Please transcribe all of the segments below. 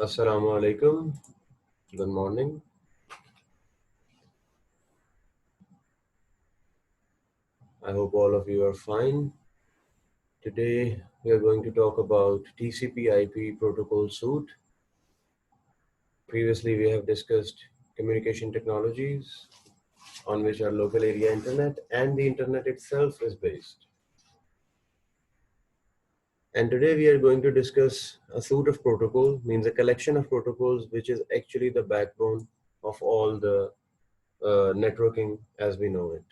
Assalamu alaikum. Good morning. I hope all of you are fine. Today we are going to talk about TCP/IP protocol suite. Previously we have discussed communication technologies on which our local area internet and the internet itself is based. And today we are going to discuss a suite of protocol, means a collection of protocols which is actually the backbone of all the networking as we know it.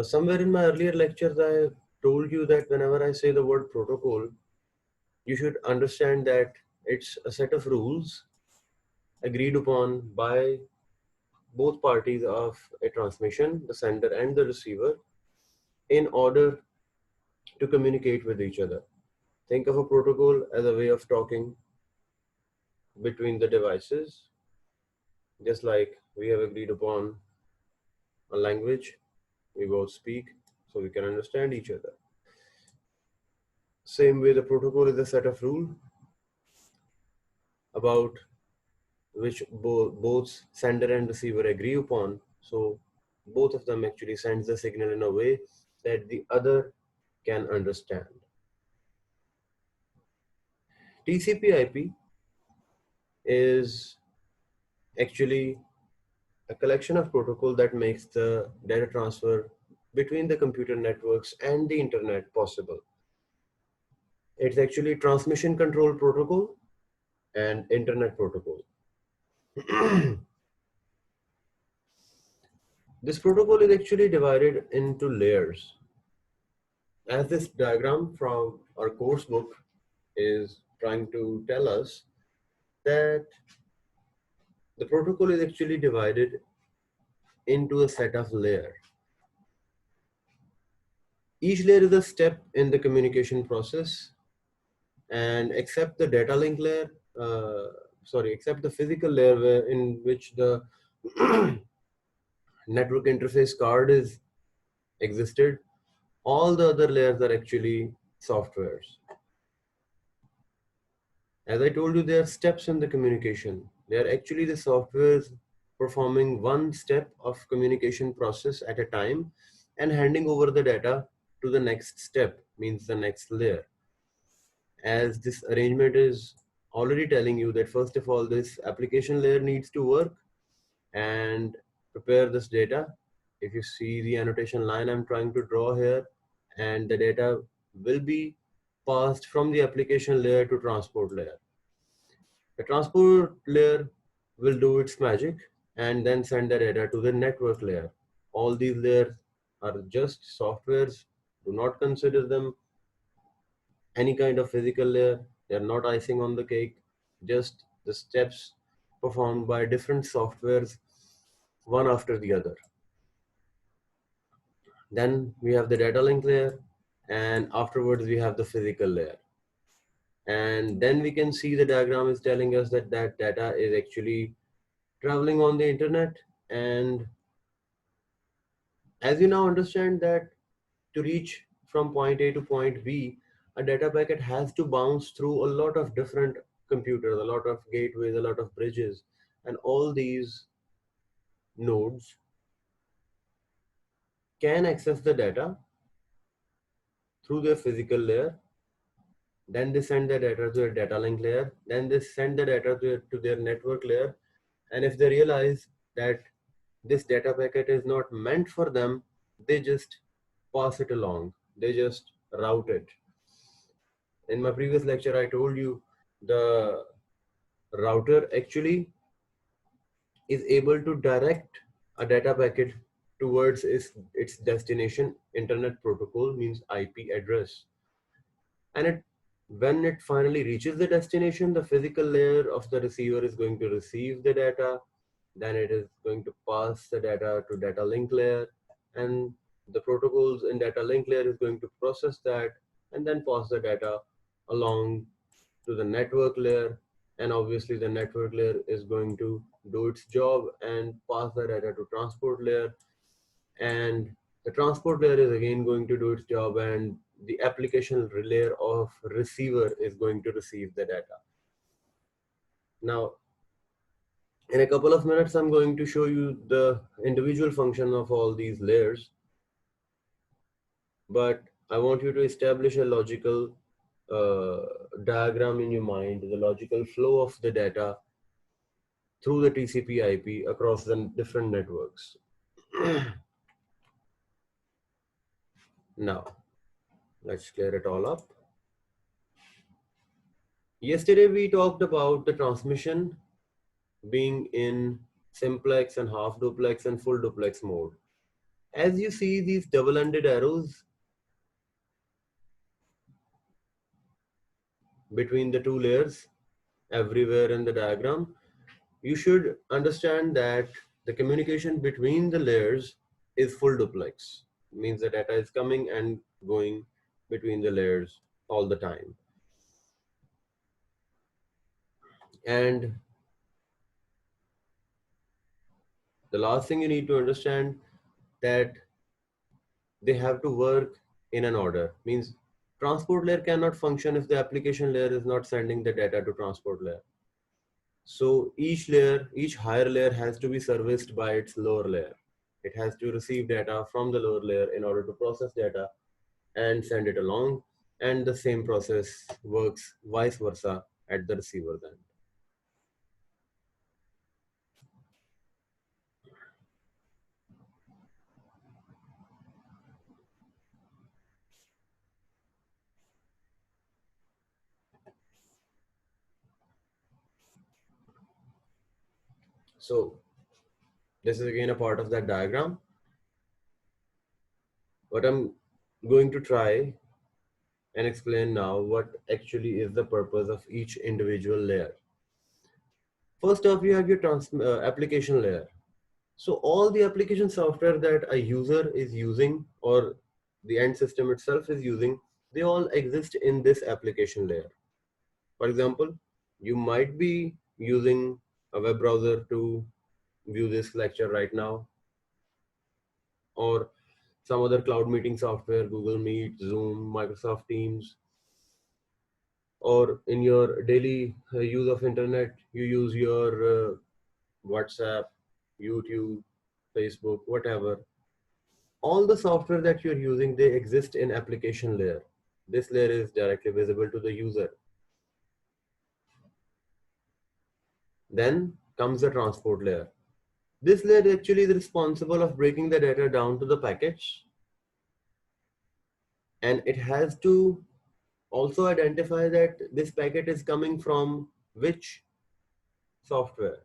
Somewhere in my earlier lectures, I told you that whenever I say the word protocol, you should understand that it's a set of rules agreed upon by both parties of a transmission, the sender and the receiver, in order to communicate with each other. Think of a protocol as a way of talking between the devices, just like we have agreed upon a language, we both speak so we can understand each other. Same way, the protocol is a set of rules about which both sender and receiver agree upon. So both of them actually sends the signal in a way that the other can understand. TCP/IP is actually a collection of protocol that makes the data transfer between the computer networks and the internet possible. It's actually transmission control protocol and internet protocol. This protocol is actually divided into layers. As this diagram from our course book is trying to tell us, that the protocol is actually divided into a set of layers. Each layer is a step in the communication process, and except the data link layer, except the physical layer in which the network interface card is existed, all the other layers are actually softwares. As I told you, there are steps in the communication. They are actually the softwares performing one step of communication process at a time and handing over the data to the next step, means the next layer. As this arrangement is already telling you that first of all, this application layer needs to work and prepare this data. If you see the annotation line I'm trying to draw here, and the data will be passed from the application layer to transport layer. The transport layer will do its magic and then send the data to the network layer. All these layers are just softwares. Do not consider them any kind of physical layer. They are not icing on the cake, just the steps performed by different softwares, one after the other. Then we have the data link layer, and afterwards we have the physical layer. And then we can see the diagram is telling us that that data is actually traveling on the internet. And as you now understand that to reach from point A to point B, a data packet has to bounce through a lot of different computers, a lot of gateways, a lot of bridges, and all these nodes can access the data through their physical layer. Then they send the data to a data link layer. Then they send the data to their network layer. And if they realize that this data packet is not meant for them, they just pass it along. They just route it. In my previous lecture, I told you the router actually is able to direct a data packet towards its destination internet protocol, means IP address. And when it finally reaches the destination, the physical layer of the receiver is going to receive the data. Then it is going to pass the data to data link layer, and the protocols in data link layer is going to process that and then pass the data along to the network layer. And obviously the network layer is going to do its job and pass the data to transport layer, and the transport layer is again going to do its job, and the application layer of receiver is going to receive the data. Now, in a couple of minutes, I'm going to show you the individual function of all these layers, but I want you to establish a logical uh, diagram in your mind, the logical flow of the data through the TCP IP across the different networks. Now, let's clear it all up. Yesterday, we talked about the transmission being in simplex and half duplex and full duplex mode. As you see these double-ended arrows between the two layers everywhere in the diagram, you should understand that the communication between the layers is full duplex. Means the data is coming and going between the layers all the time. And the last thing you need to understand that they have to work in an order. Means transport layer cannot function if the application layer is not sending the data to transport layer. So each layer, each higher layer has to be serviced by its lower layer. It has to receive data from the lower layer in order to process data and send it along. And the same process works vice versa at the receiver then. So this is again a part of that diagram. What I'm going to try and explain now what actually is the purpose of each individual layer. First off, you have your application layer. So all the application software that a user is using or the end system itself is using, they all exist in this application layer. For example, you might be using a web browser to view this lecture right now, or some other cloud meeting software, Google Meet, Zoom, Microsoft Teams, or in your daily use of internet, you use your WhatsApp, YouTube, Facebook, whatever. All the software that you're using, they exist in application layer. This layer is directly visible to the user. Then comes the transport layer. This layer actually is responsible of breaking the data down to the packets, and it has to also identify that this packet is coming from which software.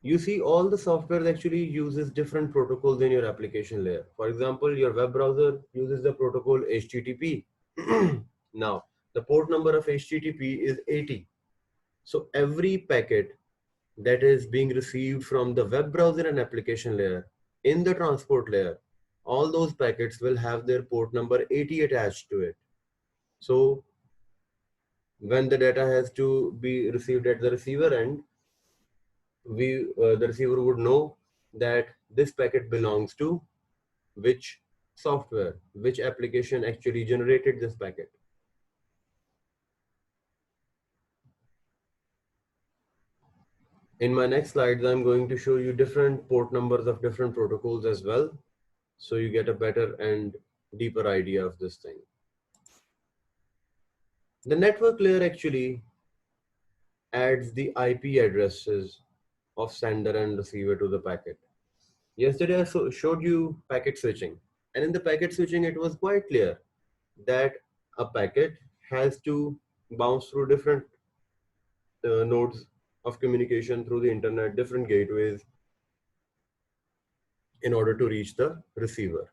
You see all the software actually uses different protocols in your application layer. For example, your web browser uses the protocol HTTP. Now, the port number of HTTP is 80. So every packet that is being received from the web browser and application layer in the transport layer, all those packets will have their port number 80 attached to it. So when the data has to be received at the receiver end, the receiver would know that this packet belongs to which software, which application actually generated this packet. In my next slides, I'm going to show you different port numbers of different protocols as well, so you get a better and deeper idea of this thing. The network layer actually adds the IP addresses of sender and receiver to the packet. Yesterday, I showed you packet switching, and in the packet switching, it was quite clear that a packet has to bounce through different nodes of communication through the internet, different gateways in order to reach the receiver.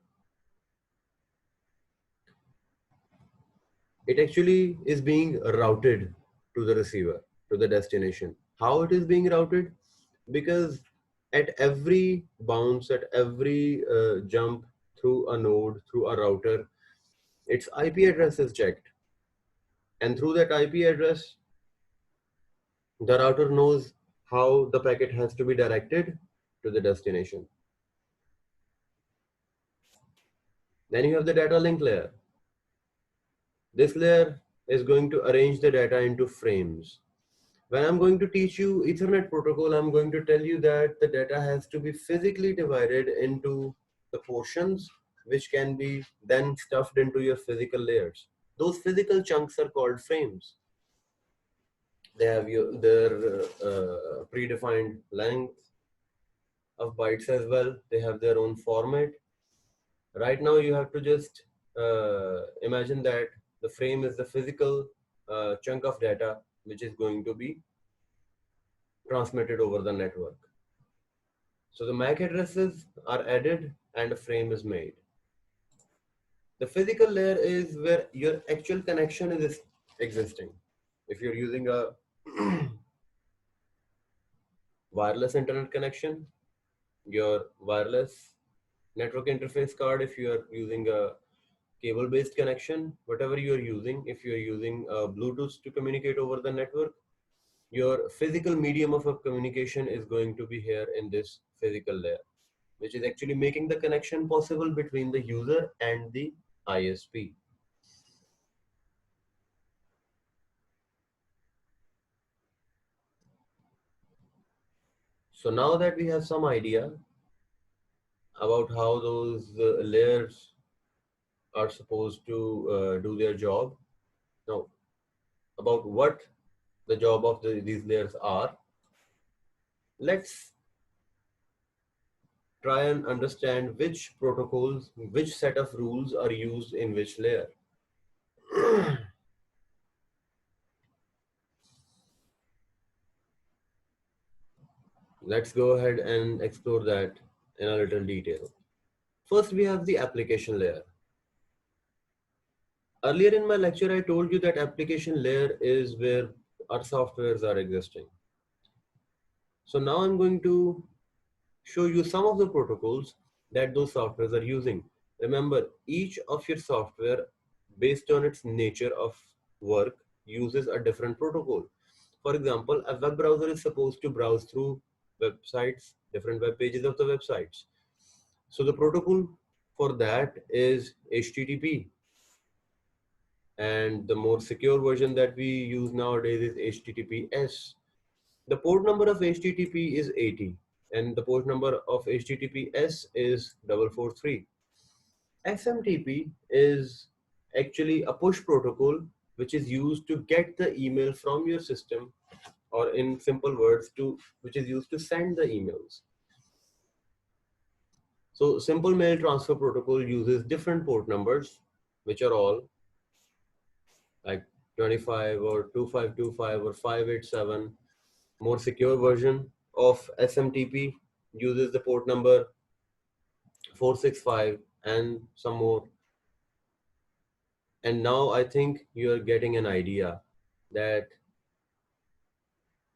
It actually is being routed to the receiver, to the destination. How it is being routed? Because at every bounce, at every jump through a node, through a router, its IP address is checked. And through that IP address, the router knows how the packet has to be directed to the destination. Then you have the data link layer. This layer is going to arrange the data into frames. When I'm going to teach you Ethernet protocol, I'm going to tell you that the data has to be physically divided into the portions which can be then stuffed into your physical layers. Those physical chunks are called frames. They have their predefined length of bytes as well. They have their own format. Right now, you have to just imagine that the frame is the physical chunk of data which is going to be transmitted over the network. So the MAC addresses are added and a frame is made. The physical layer is where your actual connection is existing. If you're using a wireless internet connection, your wireless network interface card, if you are using a cable based connection, whatever you are using, if you are using Bluetooth to communicate over the network, your physical medium of communication is going to be here in this physical layer, which is actually making the connection possible between the user and the ISP. So now that we have some idea about how those layers are supposed to do their job, now about what the job of these layers are, let's try and understand which protocols, which set of rules are used in which layer. Let's go ahead and explore that in a little detail. First, we have the application layer. Earlier in my lecture, I told you that application layer is where our softwares are existing. So now I'm going to show you some of the protocols that those softwares are using. Remember, each of your software, based on its nature of work, uses a different protocol. For example, a web browser is supposed to browse through websites, different web pages of the websites. So the protocol for that is HTTP. And the more secure version that we use nowadays is HTTPS. The port number of HTTP is 80 and the port number of HTTPS is 443. SMTP is actually a push protocol which is used to get the email from your system, or in simple words, which is used to send the emails. So simple mail transfer protocol uses different port numbers, which are all like 25 or 2525 or 587. More secure version of SMTP uses the port number 465 and some more. And now I think you're getting an idea that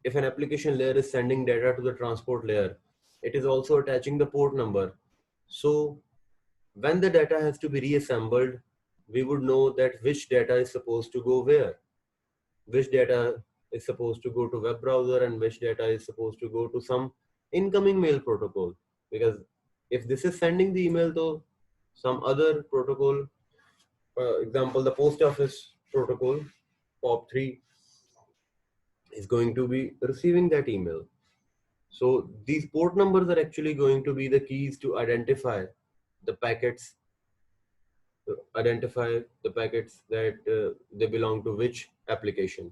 if an application layer is sending data to the transport layer, it is also attaching the port number. So when the data has to be reassembled, we would know that which data is supposed to go where, which data is supposed to go to web browser and which data is supposed to go to some incoming mail protocol. Because if this is sending the email to some other protocol, for example, the post office protocol, POP3, is going to be receiving that email. So these port numbers are actually going to be the keys to identify the packets, that they belong to which application.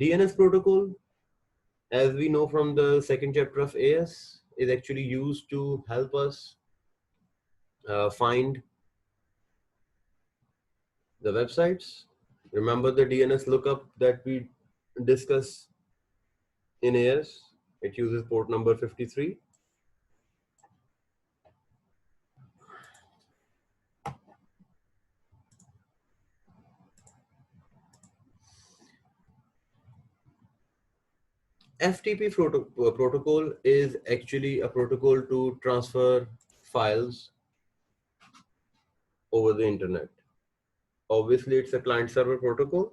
DNS protocol, as we know from the second chapter of AS, is actually used to help us find the websites. Remember the DNS lookup that we discussed in AS? It uses port number 53. FTP protocol is actually a protocol to transfer files over the internet. Obviously, it's a client-server protocol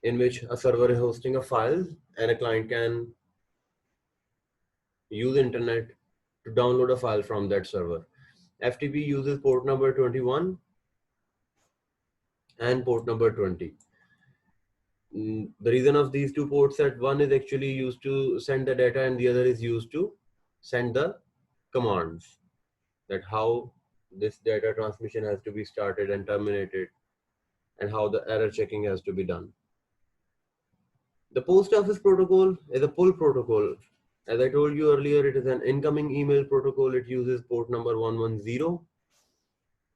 in which a server is hosting a file and a client can use internet to download a file from that server. FTP uses port number 21 and port number 20. The reason of these two ports, that one is actually used to send the data and the other is used to send the commands, that how this data transmission has to be started and terminated and how the error checking has to be done. The post office protocol is a pull protocol. As I told you earlier, it is an incoming email protocol. It uses port number 110,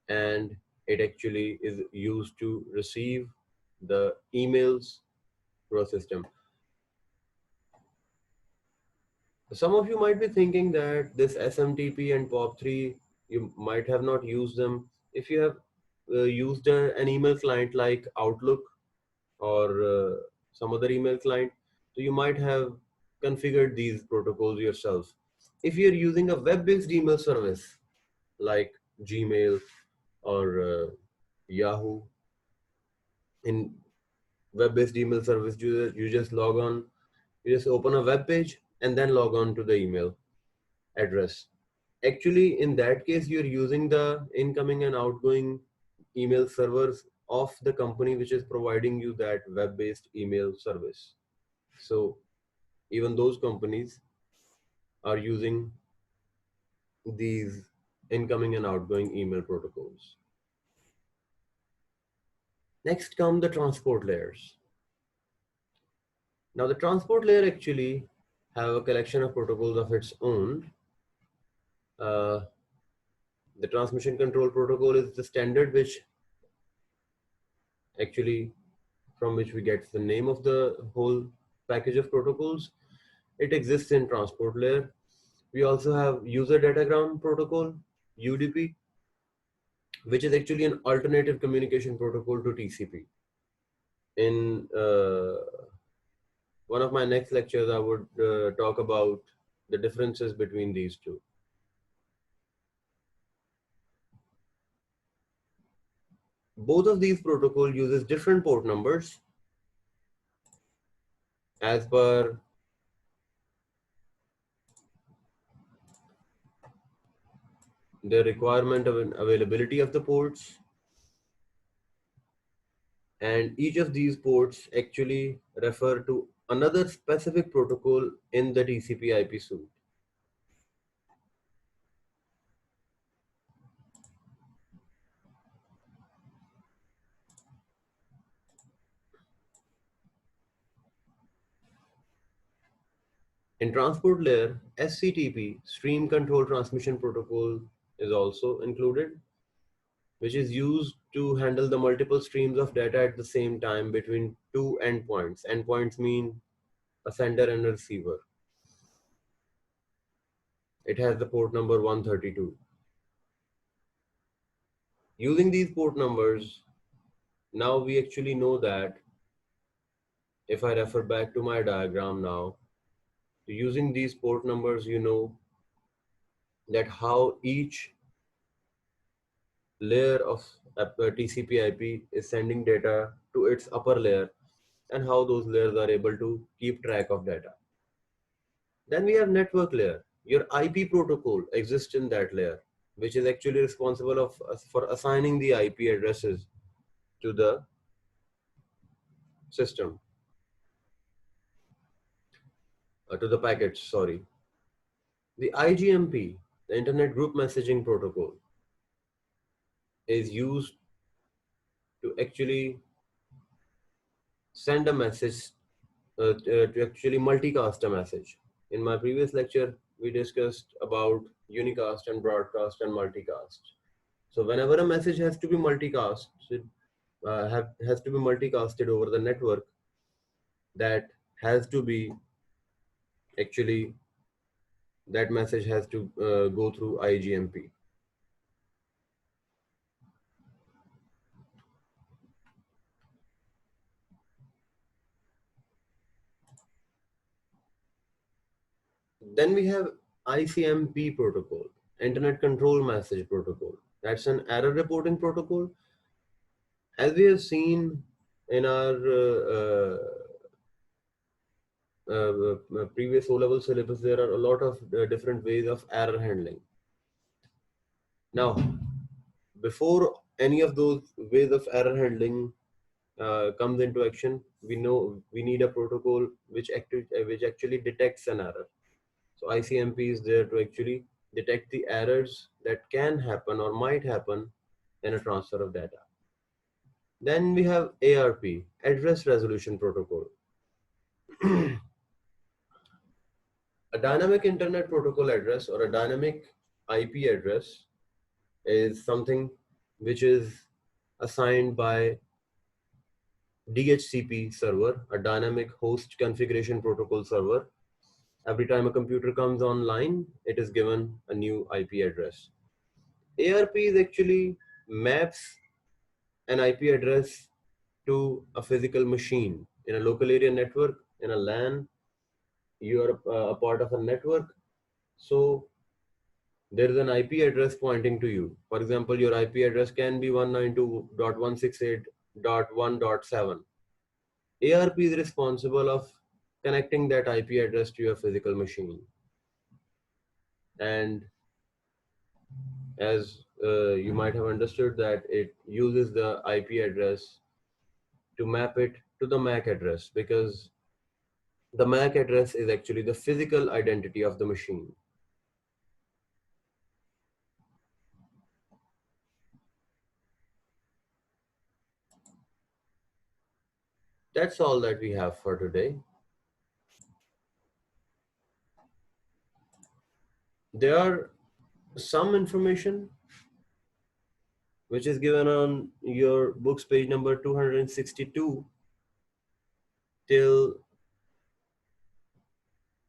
and it actually is used to receive the emails through a system. Some of you might be thinking that this SMTP and POP3, you might have not used them. If you have used an email client like Outlook or some other email client, so you might have configured these protocols yourself. If you're using a web-based email service like Gmail or Yahoo, in web-based email service, you just log on, you just open a web page and then log on to the email address. Actually, in that case, you're using the incoming and outgoing email servers of the company which is providing you that web-based email service. So even those companies are using these incoming and outgoing email protocols. Next come the transport layers. Now the transport layer actually have a collection of protocols of its own. Uh, the transmission control protocol is the standard which actually from which we get the name of the whole package of protocols. It exists in transport layer. We also have user datagram protocol, UDP, which is actually an alternative communication protocol to TCP. In one of my next lectures, I would talk about the differences between these two. Both of these protocols uses different port numbers as per the requirement of an availability of the ports, and each of these ports actually refer to another specific protocol in the TCP IP suite. In transport layer, SCTP, Stream Control Transmission Protocol, is also included, which is used to handle the multiple streams of data at the same time between two endpoints. Endpoints mean a sender and a receiver. It has the port number 132. Using these port numbers, now we actually know that if I refer back to my diagram now, using these port numbers, you know that how each layer of TCP IP is sending data to its upper layer and how those layers are able to keep track of data. Then we have network layer. Your IP protocol exists in that layer, which is actually responsible for assigning the IP addresses to the system, to the packets, sorry. The IGMP, the Internet Group Messaging Protocol, is used to actually send a message, to actually multicast a message. In my previous lecture, we discussed about unicast and broadcast and multicast. So whenever a message has to be multicast, has to be multicasted over the network, that has to be actually, that message has to go through IGMP. Then we have ICMP protocol, Internet Control Message Protocol. That's an error reporting protocol. As we have seen in our previous O-level syllabus, there are a lot of different ways of error handling. Now, before any of those ways of error handling comes into action, we know we need a protocol which actually detects an error. So ICMP is there to actually detect the errors that can happen or might happen in a transfer of data. Then we have ARP, Address Resolution Protocol. A dynamic internet protocol address or a dynamic IP address is something which is assigned by DHCP server, a dynamic host configuration protocol server. Every time a computer comes online, it is given a new IP address. ARP is actually maps an IP address to a physical machine in a local area network, in a LAN. You are a part of a network. So there is an IP address pointing to you. For example, your IP address can be 192.168.1.7. ARP is responsible of connecting that IP address to your physical machine. And as you might have understood that it uses the IP address to map it to the MAC address, because the MAC address is actually the physical identity of the machine. That's all that we have for today. There are some information which is given on your books page number 262 till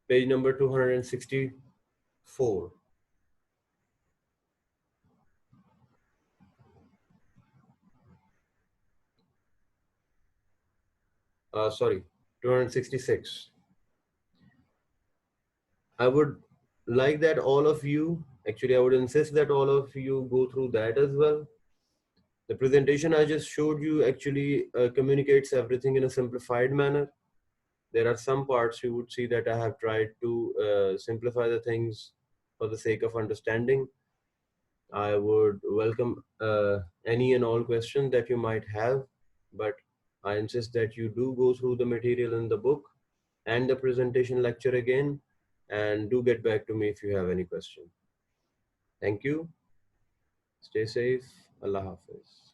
page number 264. Sorry, 266. I would like that all of you, actually, I would insist that all of you go through that as well. The presentation I just showed you actually communicates everything in a simplified manner. There are some parts you would see that I have tried to simplify the things for the sake of understanding. I would welcome any and all questions that you might have, but I insist that you do go through the material in the book and the presentation lecture again, and do get back to me if you have any question. Thank you. Stay safe. Allah Hafiz.